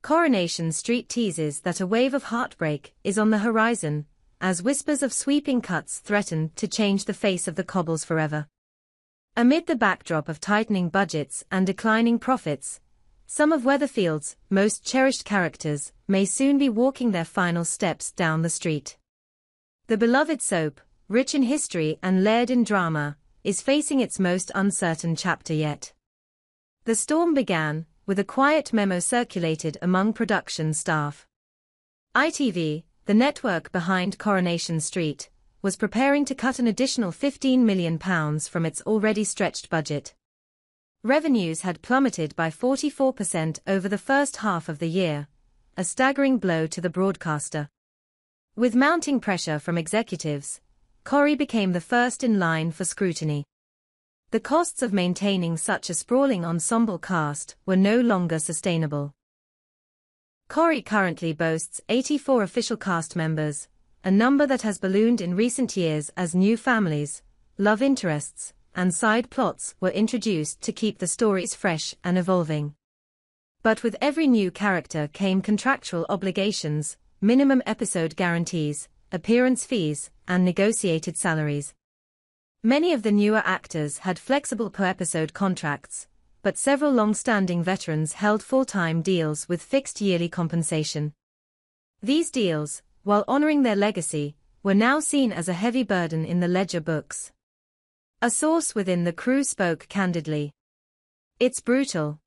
Coronation Street teases that a wave of heartbreak is on the horizon, as whispers of sweeping cuts threaten to change the face of the cobbles forever. Amid the backdrop of tightening budgets and declining profits, some of Weatherfield's most cherished characters may soon be walking their final steps down the street. The beloved soap, rich in history and layered in drama, is facing its most uncertain chapter yet. The storm began with a quiet memo circulated among production staff. ITV, the network behind Coronation Street, was preparing to cut an additional £15 million from its already stretched budget. Revenues had plummeted by 44% over the first half of the year, a staggering blow to the broadcaster. With mounting pressure from executives, Corrie became the first in line for scrutiny. The costs of maintaining such a sprawling ensemble cast were no longer sustainable. Corrie currently boasts 84 official cast members, a number that has ballooned in recent years as new families, love interests, and side plots were introduced to keep the stories fresh and evolving. But with every new character came contractual obligations, minimum episode guarantees, appearance fees, and negotiated salaries. Many of the newer actors had flexible per-episode contracts, but several long-standing veterans held full-time deals with fixed yearly compensation. These deals, while honoring their legacy, were now seen as a heavy burden in the ledger books. A source within the crew spoke candidly. "It's brutal.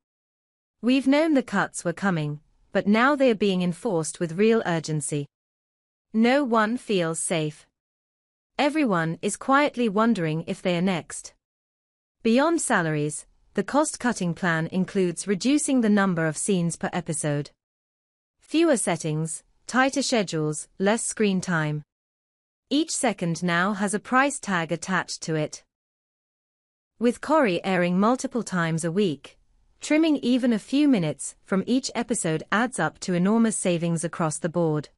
We've known the cuts were coming, but now they are being enforced with real urgency. No one feels safe. Everyone is quietly wondering if they are next." Beyond salaries, the cost-cutting plan includes reducing the number of scenes per episode. Fewer settings, tighter schedules, less screen time. Each second now has a price tag attached to it. With Corrie airing multiple times a week, trimming even a few minutes from each episode adds up to enormous savings across the board.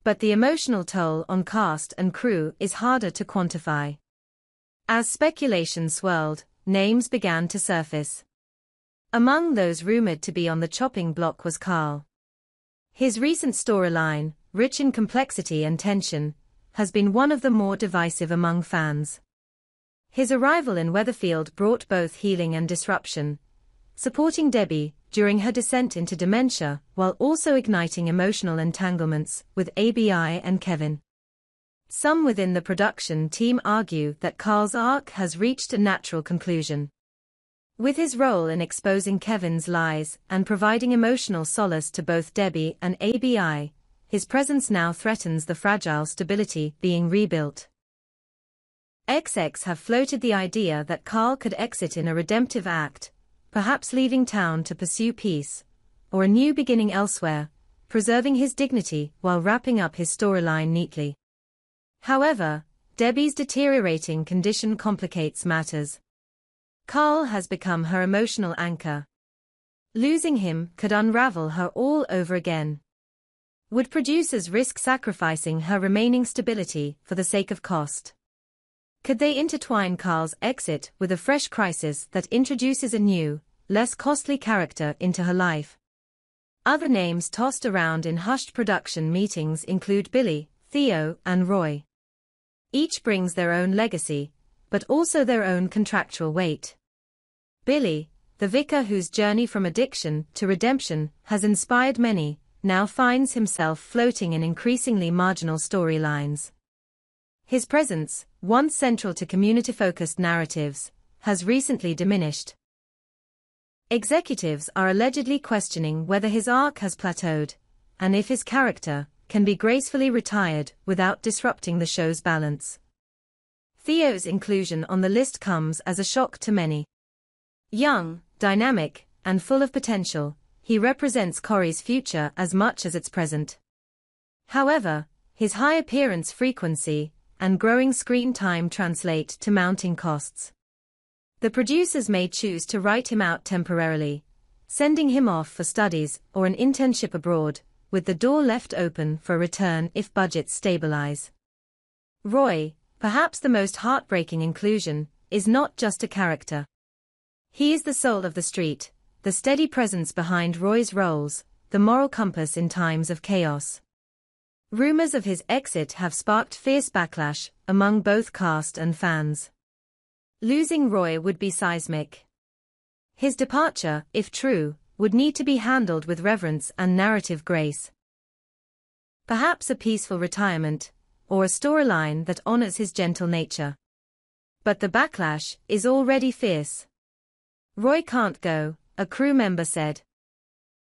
But the emotional toll on cast and crew is harder to quantify. As speculation swirled, names began to surface. Among those rumored to be on the chopping block was Carl. His recent storyline, rich in complexity and tension, has been one of the more divisive among fans. His arrival in Weatherfield brought both healing and disruption, supporting Debbie during her descent into dementia while also igniting emotional entanglements with ABI and Kevin. Some within the production team argue that Carl's arc has reached a natural conclusion. With his role in exposing Kevin's lies and providing emotional solace to both Debbie and ABI, his presence now threatens the fragile stability being rebuilt. XX have floated the idea that Carl could exit in a redemptive act, perhaps leaving town to pursue peace, or a new beginning elsewhere, preserving his dignity while wrapping up his storyline neatly. However, Debbie's deteriorating condition complicates matters. Carl has become her emotional anchor. Losing him could unravel her all over again. Would producers risk sacrificing her remaining stability for the sake of cost? Could they intertwine Carl's exit with a fresh crisis that introduces a new, less costly character into her life? Other names tossed around in hushed production meetings include Billy, Theo, and Roy. Each brings their own legacy, but also their own contractual weight. Billy, the vicar whose journey from addiction to redemption has inspired many, now finds himself floating in increasingly marginal storylines. His presence, once central to community-focused narratives, has recently diminished. Executives are allegedly questioning whether his arc has plateaued, and if his character can be gracefully retired without disrupting the show's balance. Theo's inclusion on the list comes as a shock to many. Young, dynamic, and full of potential, he represents Corrie's future as much as its present. However, his high appearance frequency and growing screen time translate to mounting costs. The producers may choose to write him out temporarily, sending him off for studies or an internship abroad, with the door left open for return if budgets stabilize. Roy, perhaps the most heartbreaking inclusion, is not just a character. He is the soul of the street, the steady presence behind Roy's roles, the moral compass in times of chaos. Rumors of his exit have sparked fierce backlash among both cast and fans. Losing Roy would be seismic. His departure, if true, would need to be handled with reverence and narrative grace. Perhaps a peaceful retirement, or a storyline that honors his gentle nature. But the backlash is already fierce. Roy can't go, a crew member said.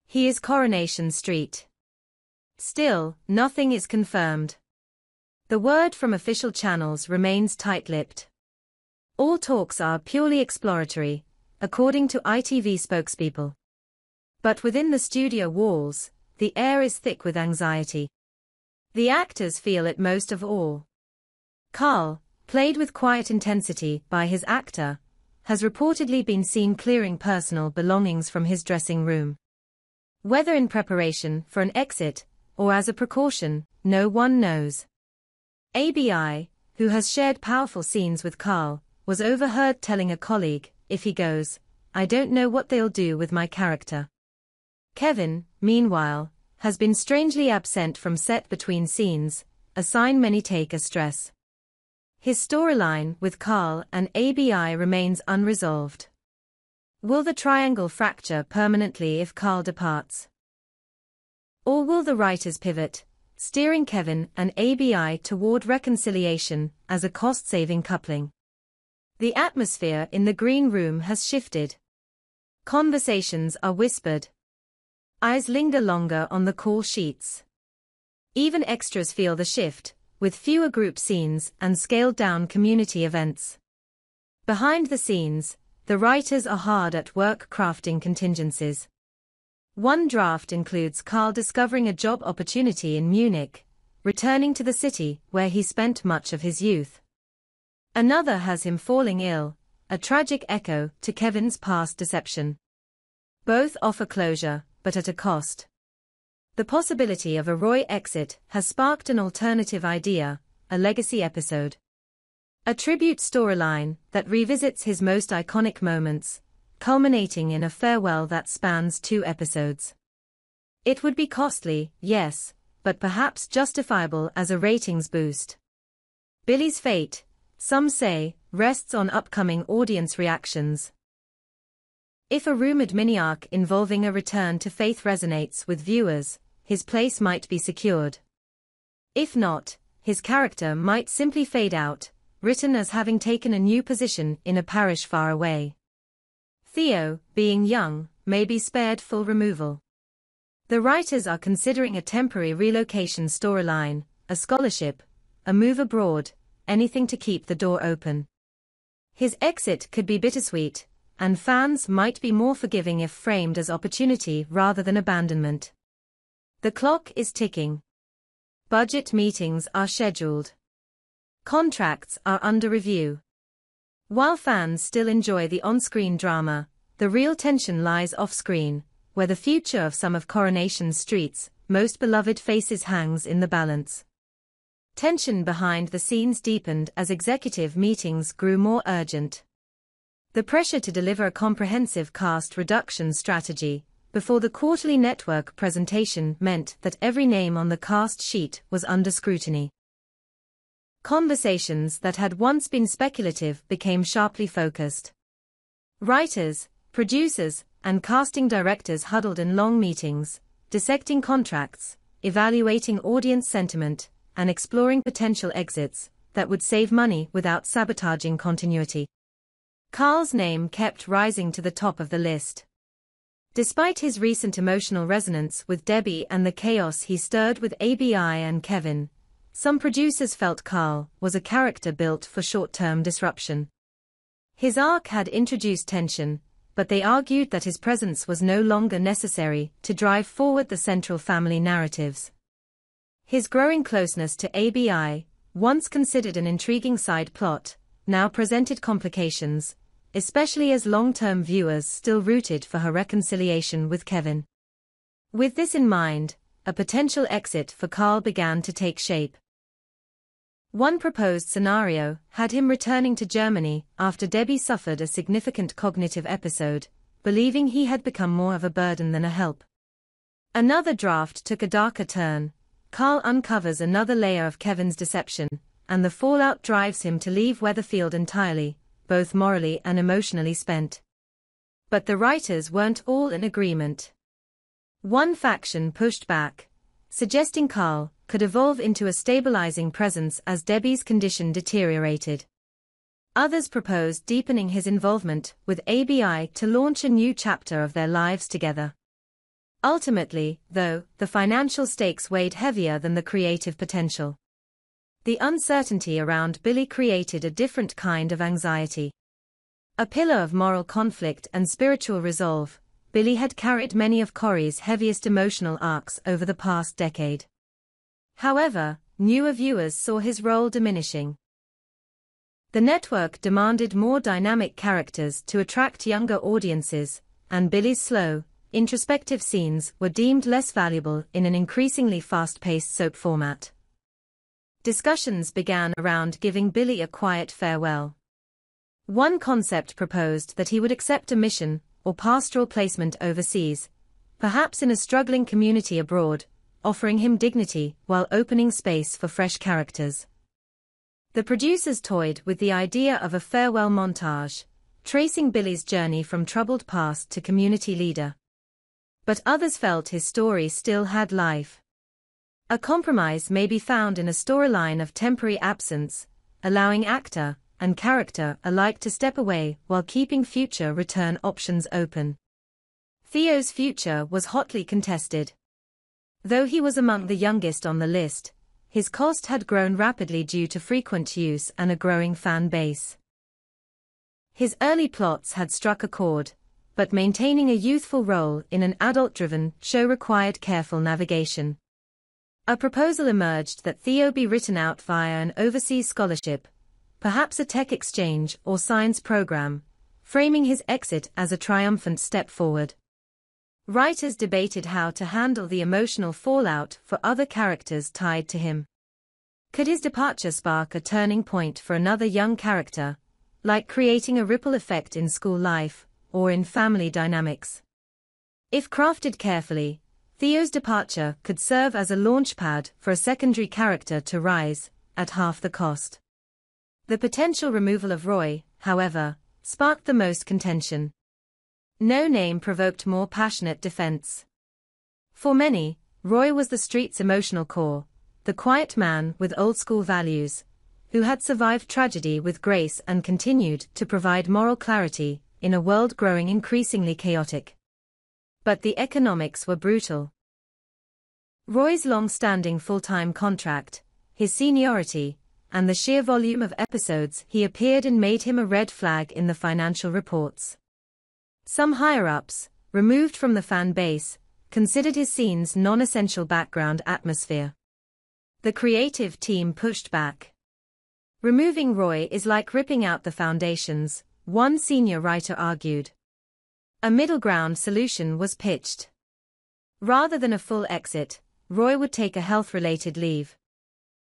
He is Coronation Street. Still, nothing is confirmed. The word from official channels remains tight-lipped. All talks are purely exploratory, according to ITV spokespeople. But within the studio walls, the air is thick with anxiety. The actors feel it most of all. Carl, played with quiet intensity by his actor, has reportedly been seen clearing personal belongings from his dressing room. Whether in preparation for an exit, or as a precaution, no one knows. ABI, who has shared powerful scenes with Carl, was overheard telling a colleague, "If he goes, I don't know what they'll do with my character." Kevin, meanwhile, has been strangely absent from set between scenes, a sign many take as stress. His storyline with Carl and ABI remains unresolved. Will the triangle fracture permanently if Carl departs? Or will the writers pivot, steering Kevin and ABI toward reconciliation as a cost-saving coupling? The atmosphere in the green room has shifted. Conversations are whispered. Eyes linger longer on the call sheets. Even extras feel the shift, with fewer group scenes and scaled-down community events. Behind the scenes, the writers are hard at work crafting contingencies. One draft includes Carl discovering a job opportunity in Munich, returning to the city where he spent much of his youth. Another has him falling ill, a tragic echo to Kevin's past deception. Both offer closure, but at a cost. The possibility of a Roy exit has sparked an alternative idea, a legacy episode. A tribute storyline that revisits his most iconic moments, culminating in a farewell that spans 2 episodes. It would be costly, yes, but perhaps justifiable as a ratings boost. Billy's fate, some say, rests on upcoming audience reactions. If a rumored mini-arc involving a return to faith resonates with viewers, his place might be secured. If not, his character might simply fade out, written as having taken a new position in a parish far away. Theo, being young, may be spared full removal. The writers are considering a temporary relocation storyline, a scholarship, a move abroad, anything to keep the door open. His exit could be bittersweet, and fans might be more forgiving if framed as opportunity rather than abandonment. The clock is ticking. Budget meetings are scheduled. Contracts are under review. While fans still enjoy the on-screen drama, the real tension lies off-screen, where the future of some of Coronation Street's most beloved faces hangs in the balance. Tension behind the scenes deepened as executive meetings grew more urgent. The pressure to deliver a comprehensive cast reduction strategy before the quarterly network presentation meant that every name on the cast sheet was under scrutiny. Conversations that had once been speculative became sharply focused. Writers, producers, and casting directors huddled in long meetings, dissecting contracts, evaluating audience sentiment, and exploring potential exits that would save money without sabotaging continuity. Carl's name kept rising to the top of the list. Despite his recent emotional resonance with Debbie and the chaos he stirred with ABI and Kevin, some producers felt Carl was a character built for short-term disruption. His arc had introduced tension, but they argued that his presence was no longer necessary to drive forward the central family narratives. His growing closeness to ABI, once considered an intriguing side plot, now presented complications, especially as long-term viewers still rooted for her reconciliation with Kevin. With this in mind, a potential exit for Carl began to take shape. One proposed scenario had him returning to Germany after Debbie suffered a significant cognitive episode, believing he had become more of a burden than a help. Another draft took a darker turn. Carl uncovers another layer of Kevin's deception, and the fallout drives him to leave Weatherfield entirely, both morally and emotionally spent. But the writers weren't all in agreement. One faction pushed back, suggesting Carl could evolve into a stabilizing presence as Debbie's condition deteriorated. Others proposed deepening his involvement with ABI to launch a new chapter of their lives together. Ultimately, though, the financial stakes weighed heavier than the creative potential. The uncertainty around Billy created a different kind of anxiety. A pillar of moral conflict and spiritual resolve, Billy had carried many of Corey's heaviest emotional arcs over the past decade. However, newer viewers saw his role diminishing. The network demanded more dynamic characters to attract younger audiences, and Billy's slow, introspective scenes were deemed less valuable in an increasingly fast-paced soap format. Discussions began around giving Billy a quiet farewell. One concept proposed that he would accept a mission or pastoral placement overseas, perhaps in a struggling community abroad, offering him dignity while opening space for fresh characters. The producers toyed with the idea of a farewell montage, tracing Billy's journey from troubled past to community leader. But others felt his story still had life. A compromise may be found in a storyline of temporary absence, allowing actor and character alike to step away while keeping future return options open. Theo's future was hotly contested. Though he was among the youngest on the list, his cost had grown rapidly due to frequent use and a growing fan base. His early plots had struck a chord, but maintaining a youthful role in an adult-driven show required careful navigation. A proposal emerged that Theo be written out via an overseas scholarship, perhaps a tech exchange or science program, framing his exit as a triumphant step forward. Writers debated how to handle the emotional fallout for other characters tied to him. Could his departure spark a turning point for another young character, like creating a ripple effect in school life or in family dynamics? If crafted carefully, Theo's departure could serve as a launchpad for a secondary character to rise, at half the cost. The potential removal of Roy, however, sparked the most contention. No name provoked more passionate defense. For many, Roy was the street's emotional core, the quiet man with old-school values, who had survived tragedy with grace and continued to provide moral clarity in a world growing increasingly chaotic. But the economics were brutal. Roy's long-standing full-time contract, his seniority, and the sheer volume of episodes he appeared in made him a red flag in the financial reports. Some higher-ups, removed from the fan base, considered his scenes non-essential background atmosphere. The creative team pushed back. Removing Roy is like ripping out the foundations, one senior writer argued. A middle ground solution was pitched. Rather than a full exit, Roy would take a health-related leave.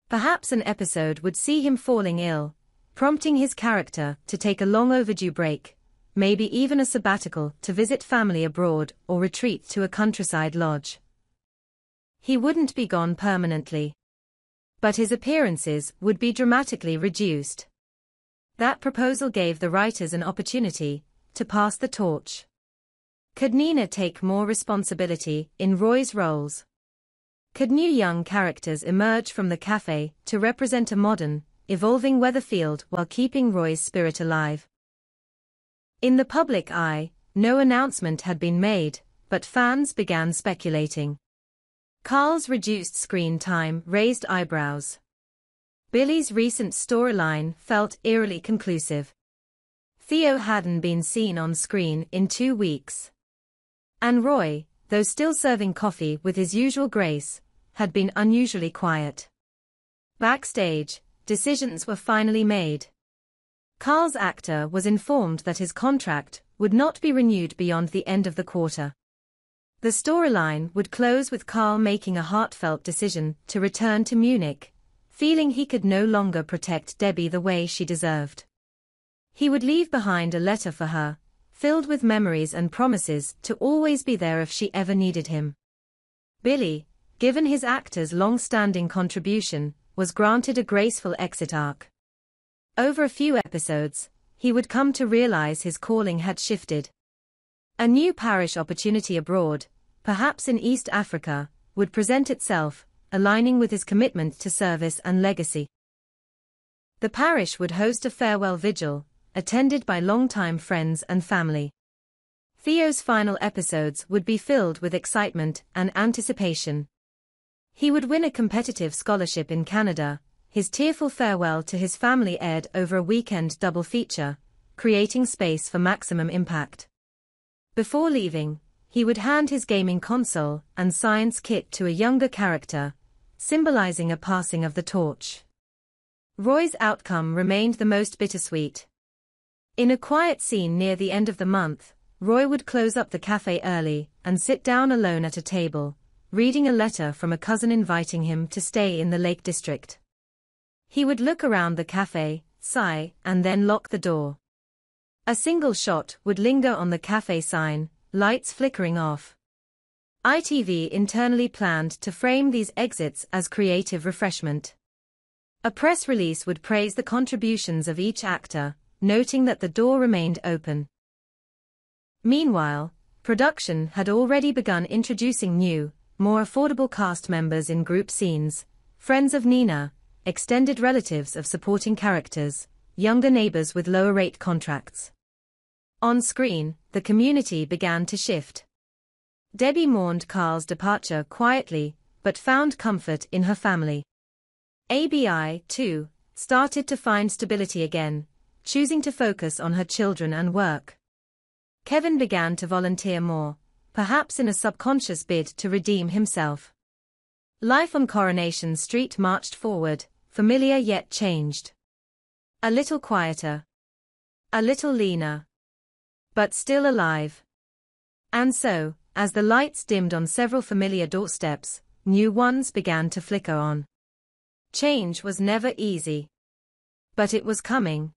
Perhaps an episode would see him falling ill, prompting his character to take a long overdue break, maybe even a sabbatical to visit family abroad or retreat to a countryside lodge. He wouldn't be gone permanently. But his appearances would be dramatically reduced. That proposal gave the writers an opportunity to pass the torch. Could Nina take more responsibility in Roy's roles? Could new young characters emerge from the cafe to represent a modern, evolving Weatherfield while keeping Roy's spirit alive? In the public eye, no announcement had been made, but fans began speculating. Carl's reduced screen time raised eyebrows. Billy's recent storyline felt eerily conclusive. Theo hadn't been seen on screen in 2 weeks. And Roy, though still serving coffee with his usual grace, had been unusually quiet. Backstage, decisions were finally made. Carl's actor was informed that his contract would not be renewed beyond the end of the quarter. The storyline would close with Carl making a heartfelt decision to return to Munich, feeling he could no longer protect Debbie the way she deserved. He would leave behind a letter for her, filled with memories and promises to always be there if she ever needed him. Billy, given his actor's long-standing contribution, was granted a graceful exit arc. Over a few episodes, he would come to realize his calling had shifted. A new parish opportunity abroad, perhaps in East Africa, would present itself, aligning with his commitment to service and legacy. The parish would host a farewell vigil, attended by longtime friends and family. Theo's final episodes would be filled with excitement and anticipation. He would win a competitive scholarship in Canada. His tearful farewell to his family aired over a weekend double feature, creating space for maximum impact. Before leaving, he would hand his gaming console and science kit to a younger character, symbolizing a passing of the torch. Roy's outcome remained the most bittersweet. In a quiet scene near the end of the month, Roy would close up the cafe early and sit down alone at a table, reading a letter from a cousin inviting him to stay in the Lake District. He would look around the cafe, sigh, and then lock the door. A single shot would linger on the cafe sign, lights flickering off. ITV internally planned to frame these exits as creative refreshment. A press release would praise the contributions of each actor, noting that the door remained open. Meanwhile, production had already begun introducing new, more affordable cast members in group scenes, friends of Nina, extended relatives of supporting characters, younger neighbors with lower rate contracts. On screen, the community began to shift. Debbie mourned Carl's departure quietly, but found comfort in her family. ABI, too, started to find stability again, choosing to focus on her children and work. Kevin began to volunteer more, perhaps in a subconscious bid to redeem himself. Life on Coronation Street marched forward, familiar yet changed. A little quieter. A little leaner. But still alive. And so, as the lights dimmed on several familiar doorsteps, new ones began to flicker on. Change was never easy. But it was coming.